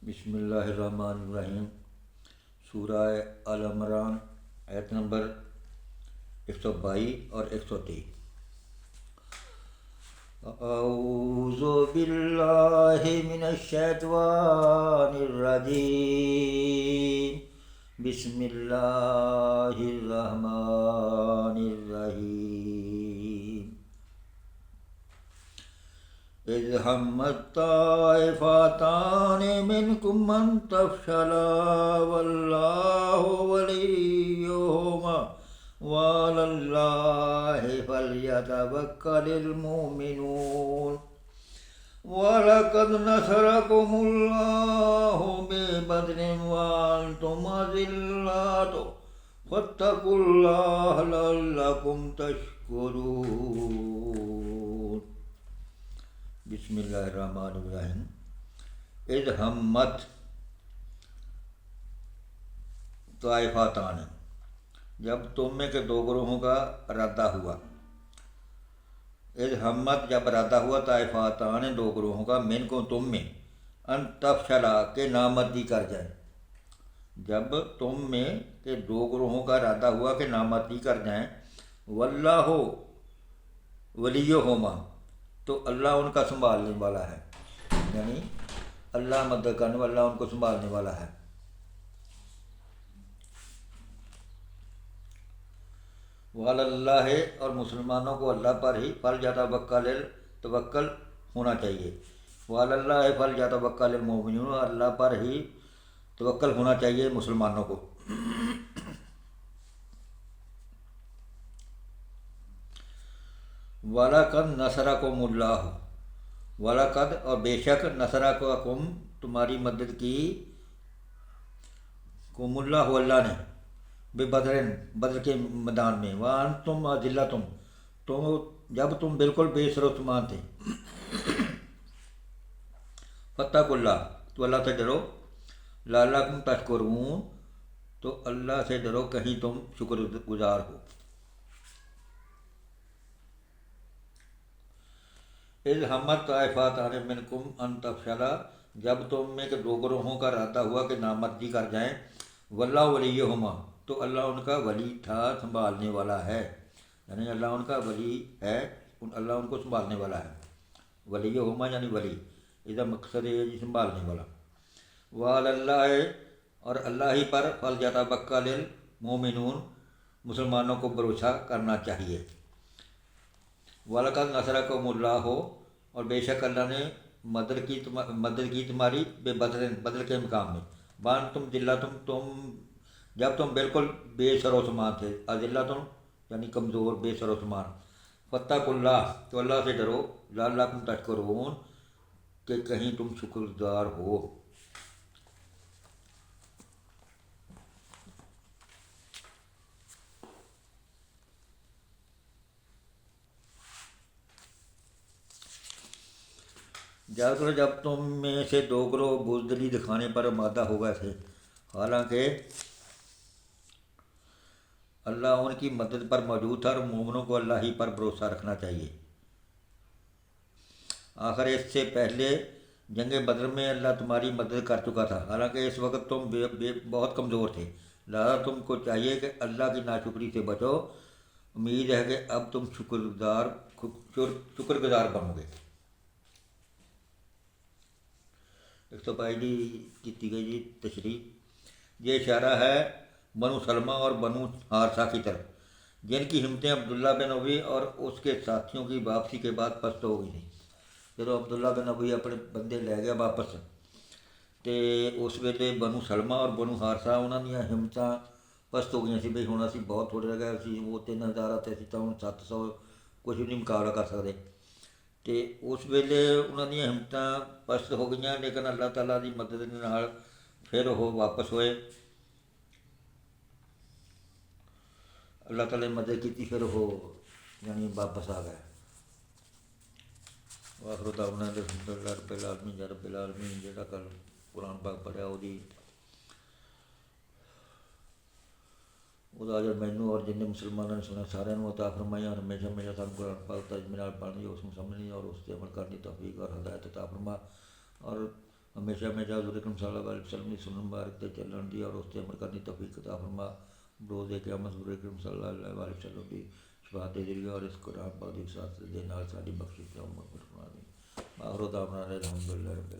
بسم اللہ الرحمن الرحیم۔ سورہ آل عمران آیت نمبر 122 اور 123۔ اعوذ باللہ من الشیطان الرجیم، بسم اللہ الرحمن الرحیم۔ اذ ہمت طائفتان منکم ان تفشلا واللہ ولیہما وعلی اللہ فلیتوکل المؤمنون۔ وَلَقَدْ نَصَرَكُمُ اللَّهُ بِبَدْرٍ وَأَنْتُمْ أَذِلَّةٌ فَاتَّقُوا اللَّهَ لَعَلَّكُمْ تَشْكُرُونَ۔ بسم اللہ الرحمن الرحیم۔ اذ ہمت طائفتان، جب تم میں کے دو گروہوں کا ارادہ ہوا۔ اذ ہمت، جب ارادہ ہوا، طائفتان، دو گروہوں کا، من کو تم میں، ان تفشلا، کہ نامردی کر جائیں۔ جب تم میں کے دو گروہوں کا ارادہ ہوا کہ نامردی کر جائیں، واللہ ولیہما، تو اللہ ان کا سنبھالنے والا ہے، یعنی اللہ مدد کرنے والا، اللہ ان کو سنبھالنے والا ہے۔ وعلی اللہ، اور مسلمانوں کو اللہ پر ہی توکل ہونا چاہیے۔ وعلی اللہ فلیتوکل المؤمنون، اللہ پر ہی توکل ہونا چاہیے مسلمانوں کو۔ وَلَقَدْ نَصَرَكُمُ اللَّهُ، وَلَقَدْ، اور بے شک، نَصَرَكُم، تمہاری مدد کی، کم اللہ، اللہ نے، بِبَدْرٍ، بدر کے میدان میں، وَأَنْتُمْ أَذِلَّةٌ، جب تم بالکل بے سر و سامان تھے۔ فَاتَّقُوا اللَّهَ، تو اللہ سے ڈرو، لَعَلَّكُمْ تَشْكُرُونَ، تو اللہ سے ڈرو کہیں تم شکر گزار ہو۔ اذ ہمت طائفتان منکم ان تفشلا، جب تم میں کے دو گروہوں کا ارادہ ہوا کہ نامردی کر جائیں، واللہ ولیہما، تو اللہ ان کا ولی تھا، سنبھالنے والا ہے، یعنی اللہ ان کا ولی ہے، اللہ ان کو سنبھالنے والا ہے۔ ولیہما یعنی ولی، اس کا مقصد ہے جی سنبھالنے والا۔ وعلی اللہ، اور اللہ ہی پر، فلیتوکل المؤمنون، مسلمانوں کو بھروسہ کرنا چاہیے۔ وَلَقَدْ نَصَرَكُمُ اللَّهُ، اور بے شک اللہ نے مدد کی تمہاری، بے بدر کے مقام میں، وَأَنْتُمْ ذِلَّةٌ، جب تم بالکل بے سر و سامان تھے، اذلۃ یعنی کمزور، بے سر و سامان۔ فَاتَّقُوا اللَّهَ، تو اللہ سے ڈرو، لَعَلَّكُمْ تَشْكُرُونَ، کہ کہیں تم شکر گزار ہو۔ جب تم میں سے دو گروہ بزدلی دکھانے پر آمادہ ہو گئے تھے، حالانکہ اللہ ان کی مدد پر موجود تھا، اور مومنوں کو اللہ ہی پر بھروسہ رکھنا چاہیے۔ آخر اس سے پہلے جنگ بدر میں اللہ تمہاری مدد کر چکا تھا، حالانکہ اس وقت تم بہت کمزور تھے، لہذا تم کو چاہیے کہ اللہ کی ناشکری سے بچو۔ امید ہے کہ اب تم شکر گزار بنو گے۔ 122 کی گئی جی تشریح۔ یہ اشارہ ہے بنو سلمہ اور بنو حارثہ کی طرف، جن کی ہمتیں عبداللہ بن ابی اور اس کے ساتھیوں کی واپسی کے بعد پست ہو گئی تھیں۔ جب عبداللہ بن ابی اپنے بندے لے گیا واپس، تو اس ویلے بنو سلمہ اور بنو حارثہ انہوں دیا ہمتاں پست ہو گئی سی، بھئی ہن اسی بہت تھوڑے رہ گئے سی، وہ 3000 تے اسی تو ہن 700 کچھ بھی نہیں مقابلہ کر سکتے۔ تو اس ویلے انہوں دیا ہمتاں پست ہو گئی، لیکن اللہ تعالیٰ کی مدد کے نال پھر وہ واپس ہوئے، اللہ تعالیٰ نے مدد کی، پھر وہ یعنی واپس آ گئے۔ آخر دعوانا الحمد للہ رب العالمین، یا رب العالمین۔ جہاں کل قرآن پاک پڑھیا وہ اجر مینوں اور جن مسلمانوں نے سنا سارے عطا فرمائی، اور ہمیشہ ہمیشہ سب قرآن پاک ترجمے نال پڑھنے، اس کو سمجھنے اور اس سے عمل کرنے کی توفیق اور ہدایت عطا فرما، اور ہمیشہ ہمیشہ حضور اکرم صلی اللہ علیہ وسلم کی سنت مبارک تے چلن دی اور اس تے عمل کرنے کی توفیق عطا فرما. روز قیامت حضور اکرم صلی اللہ علیہ وسلم کی شفاعت کے ذریعے اور اس قرآن پاک کی ساتھ دے نال ساری بخشش تے امت پر فرما دے. آخر دعوانا الحمدللہ رب